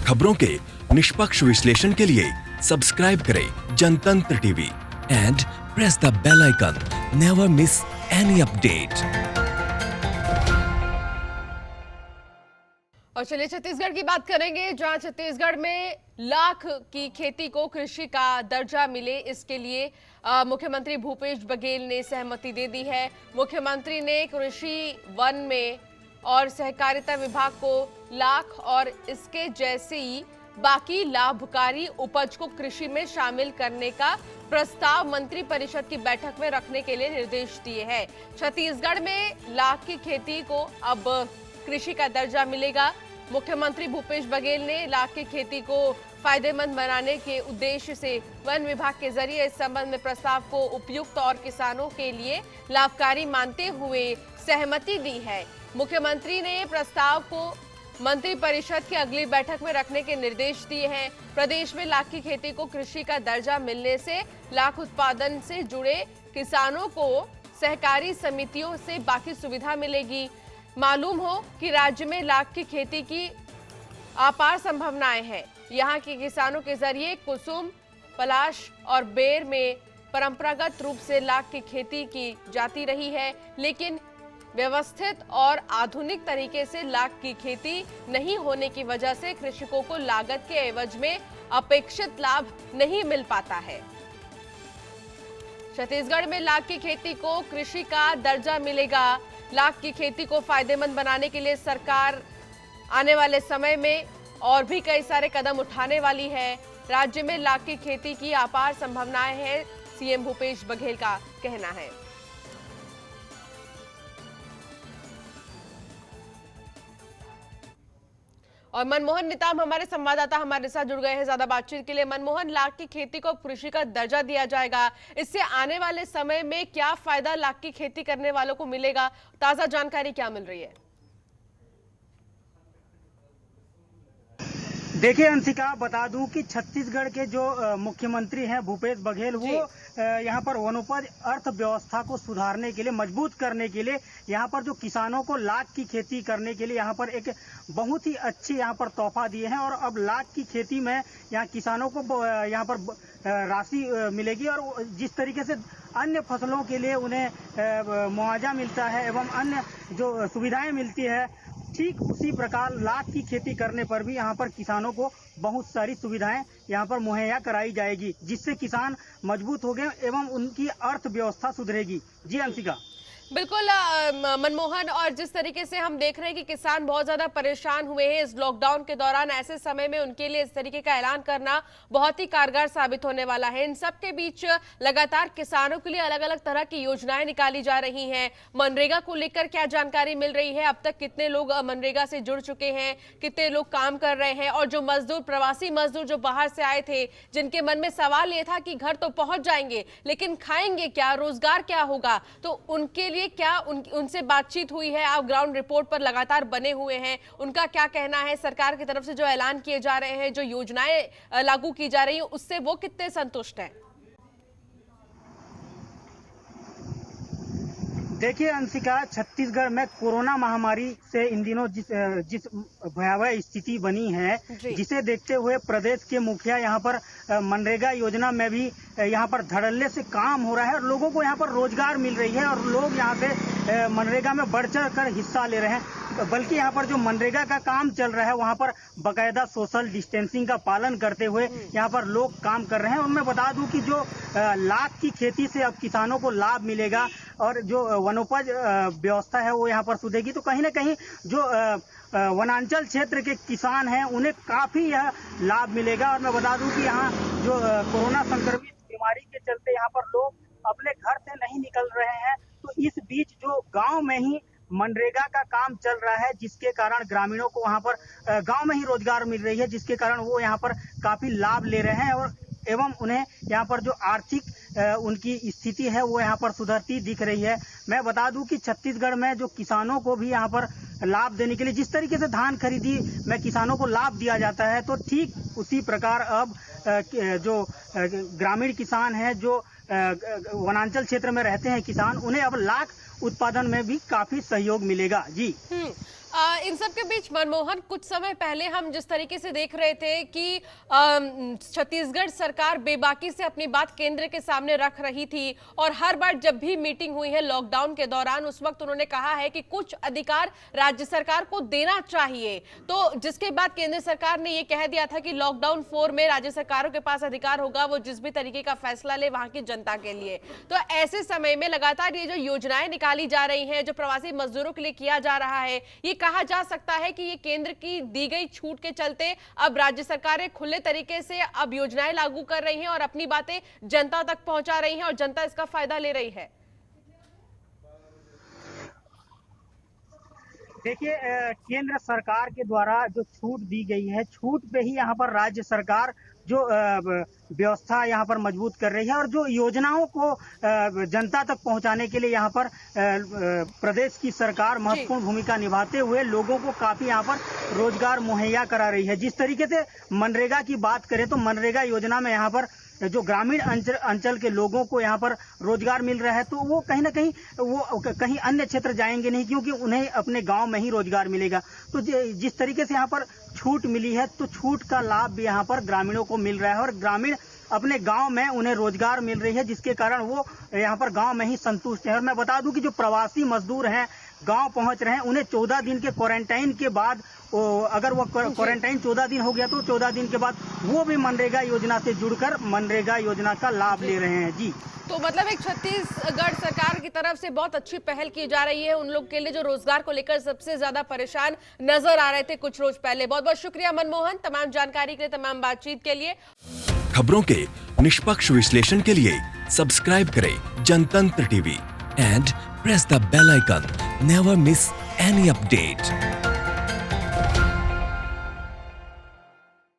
खबरों के निष्पक्ष विश्लेषण के लिए सब्सक्राइब करें Jantantra TV and press the bell icon. Never miss any update. और चलिए छत्तीसगढ़ की बात करेंगे, जहां छत्तीसगढ़ में लाख की खेती को कृषि का दर्जा मिले, इसके लिए मुख्यमंत्री भूपेश बघेल ने सहमति दे दी है। मुख्यमंत्री ने कृषि, वन में और सहकारिता विभाग को लाख और इसके जैसे ही बाकी लाभकारी उपज को कृषि में शामिल करने का प्रस्ताव मंत्री परिषद की बैठक में रखने के लिए निर्देश दिए हैं। छत्तीसगढ़ में लाख की खेती को अब कृषि का दर्जा मिलेगा। मुख्यमंत्री भूपेश बघेल ने लाख की खेती को फायदेमंद बनाने के उद्देश्य से वन विभाग के जरिए इस संबंध में प्रस्ताव को उपयुक्त और किसानों के लिए लाभकारी मानते हुए सहमति दी है। मुख्यमंत्री ने प्रस्ताव को मंत्री परिषद की अगली बैठक में रखने के निर्देश दिए हैं। प्रदेश में लाख की खेती को कृषि का दर्जा मिलने से लाख उत्पादन से जुड़े किसानों को सहकारी समितियों से बाकी सुविधा मिलेगी। मालूम हो कि राज्य में लाख की खेती की अपार संभावनाएं हैं। यहाँ के किसानों के जरिए कुसुम, पलाश और बेर में परंपरागत रूप से लाख की खेती की जाती रही है, लेकिन व्यवस्थित और आधुनिक तरीके से लाख की खेती नहीं होने की वजह से कृषकों को लागत के एवज में अपेक्षित लाभ नहीं मिल पाता है। छत्तीसगढ़ में लाख की खेती को कृषि का दर्जा मिलेगा। लाख की खेती को फायदेमंद बनाने के लिए सरकार आने वाले समय में और भी कई सारे कदम उठाने वाली है। राज्य में लाख की खेती की अपार संभावनाएं हैं, सीएम भूपेश बघेल का कहना है। और मनमोहन निताम हमारे संवाददाता हमारे साथ जुड़ गए हैं ज्यादा बातचीत के लिए। मनमोहन, लाख की खेती को कृषि का दर्जा दिया जाएगा, इससे आने वाले समय में क्या फायदा लाख की खेती करने वालों को मिलेगा? ताजा जानकारी क्या मिल रही है? देखिए अंशिका, बता दूं कि छत्तीसगढ़ के जो मुख्यमंत्री हैं भूपेश बघेल, वो यहाँ पर वनोपज अर्थव्यवस्था को सुधारने के लिए, मजबूत करने के लिए, यहाँ पर जो किसानों को लाख की खेती करने के लिए यहाँ पर एक बहुत ही अच्छी यहाँ पर तोहफा दिए हैं। और अब लाख की खेती में यहाँ किसानों को यहाँ पर राशि मिलेगी और जिस तरीके से अन्य फसलों के लिए उन्हें मुआवजा मिलता है एवं अन्य जो सुविधाएं मिलती है, ठीक उसी प्रकार लाख की खेती करने पर भी यहाँ पर किसानों को बहुत सारी सुविधाएं यहाँ पर मुहैया कराई जाएगी, जिससे किसान मजबूत हो गए एवं उनकी अर्थव्यवस्था सुधरेगी। जी अंशिका। बिल्कुल मनमोहन, और जिस तरीके से हम देख रहे हैं कि किसान बहुत ज्यादा परेशान हुए हैं इस लॉकडाउन के दौरान, ऐसे समय में उनके लिए इस तरीके का ऐलान करना बहुत ही कारगर साबित होने वाला है। इन सब के बीच लगातार किसानों के लिए अलग अलग तरह की योजनाएं निकाली जा रही हैं। मनरेगा को लेकर क्या जानकारी मिल रही है? अब तक कितने लोग मनरेगा से जुड़ चुके हैं, कितने लोग काम कर रहे हैं? और जो मजदूर, प्रवासी मजदूर जो बाहर से आए थे, जिनके मन में सवाल ये था कि घर तो पहुंच जाएंगे लेकिन खाएंगे क्या, रोजगार क्या होगा, तो उनके लिए क्या उनसे बातचीत हुई है? आप ग्राउंड रिपोर्ट पर लगातार बने हुए हैं, उनका क्या कहना है? सरकार की तरफ से जो ऐलान किए जा रहे हैं, जो योजनाएं लागू की जा रही हैं, उससे वो कितने संतुष्ट हैं? देखिए अंशिका, छत्तीसगढ़ में कोरोना महामारी से इन दिनों जिस भयावह स्थिति बनी है, जिसे देखते हुए प्रदेश के मुखिया यहाँ पर मनरेगा योजना में भी यहाँ पर धड़ल्ले से काम हो रहा है और लोगों को यहाँ पर रोजगार मिल रही है और लोग यहाँ से मनरेगा में बढ़ चढ़ कर हिस्सा ले रहे हैं। बल्कि यहाँ पर जो मनरेगा का काम चल रहा है, वहाँ पर बाकायदा सोशल डिस्टेंसिंग का पालन करते हुए यहाँ पर लोग काम कर रहे हैं। और मैं बता दूं कि जो लाख की खेती से अब किसानों को लाभ मिलेगा और जो वनोपज व्यवस्था है वो यहाँ पर सुधरेगी, तो कहीं ना कहीं जो वनांचल क्षेत्र के किसान हैं उन्हें काफी यह लाभ मिलेगा। और मैं बता दूं कि यहाँ जो कोरोना संक्रमित बीमारी के चलते यहाँ पर लोग अपने घर से नहीं निकल रहे हैं, तो इस बीच जो गांव में ही मनरेगा का काम चल रहा है, जिसके कारण ग्रामीणों को वहां पर गांव में ही रोजगार मिल रही है, जिसके कारण वो यहाँ पर काफी लाभ ले रहे हैं और एवं उन्हें यहाँ पर जो आर्थिक उनकी स्थिति है वो यहाँ पर सुधरती दिख रही है। मैं बता दूं कि छत्तीसगढ़ में जो किसानों को भी यहाँ पर लाभ देने के लिए जिस तरीके से धान खरीदी में किसानों को लाभ दिया जाता है, तो ठीक उसी प्रकार अब जो ग्रामीण किसान हैं, जो वनांचल क्षेत्र में रहते हैं किसान, उन्हें अब लाख उत्पादन में भी काफी सहयोग मिलेगा। जी इन सब के बीच मनमोहन, कुछ समय पहले हम जिस तरीके से देख रहे थे कि छत्तीसगढ़ सरकार बेबाकी से अपनी बात केंद्र के सामने रख रही थी और हर बार जब भी मीटिंग हुई है लॉकडाउन के दौरान, उस वक्त उन्होंने कहा है कि कुछ अधिकार राज्य सरकार को देना चाहिए। तो जिसके बाद केंद्र सरकार ने यह कह दिया था कि लॉकडाउन 4 में राज्य सरकारों के पास अधिकार होगा, वो जिस भी तरीके का फैसला ले वहां की जनता के लिए। तो ऐसे समय में लगातार ये जो योजनाएं निकाली जा रही हैं, जो प्रवासी मजदूरों के लिए किया जा रहा है, ये कहा जा सकता है कि ये केंद्र की दी गई छूट के चलते अब राज्य सरकारें खुले तरीके से अब योजनाएं लागू कर रही हैं और अपनी बातें जनता तक पहुंचा रही हैं और जनता इसका फायदा ले रही है। देखिए, केंद्र सरकार के द्वारा जो छूट दी गई है, छूट पे ही यहाँ पर राज्य सरकार जो व्यवस्था यहाँ पर मजबूत कर रही है और जो योजनाओं को जनता तक पहुँचाने के लिए यहाँ पर प्रदेश की सरकार महत्वपूर्ण भूमिका निभाते हुए लोगों को काफी यहाँ पर रोजगार मुहैया करा रही है। जिस तरीके से मनरेगा की बात करें तो मनरेगा योजना में यहाँ पर जो ग्रामीण अंचल के लोगों को यहाँ पर रोजगार मिल रहा है, तो वो कहीं ना कहीं वो कहीं अन्य क्षेत्र जाएंगे नहीं, क्योंकि उन्हें अपने गांव में ही रोजगार मिलेगा। तो जिस तरीके से यहाँ पर छूट मिली है, तो छूट का लाभ भी यहाँ पर ग्रामीणों को मिल रहा है और ग्रामीण अपने गांव में उन्हें रोजगार मिल रही है, जिसके कारण वो यहाँ पर गांव में ही संतुष्ट है। और मैं बता दूं कि जो प्रवासी मजदूर हैं गांव पहुंच रहे हैं, उन्हें 14 दिन के क्वारंटाइन के बाद, अगर वो क्वारंटाइन 14 दिन हो गया तो 14 दिन के बाद वो भी मनरेगा योजना से जुड़कर मनरेगा योजना का लाभ ले रहे हैं। जी, तो मतलब एक छत्तीसगढ़ सरकार की तरफ से बहुत अच्छी पहल की जा रही है उन लोग के लिए जो रोजगार को लेकर सबसे ज्यादा परेशान नजर आ रहे थे कुछ रोज पहले। बहुत बहुत शुक्रिया मनमोहन, तमाम जानकारी के लिए, तमाम बातचीत के लिए। खबरों के निष्पक्ष विश्लेषण के लिए सब्सक्राइब करें Jantantra TV and press the bell icon. Never miss any update.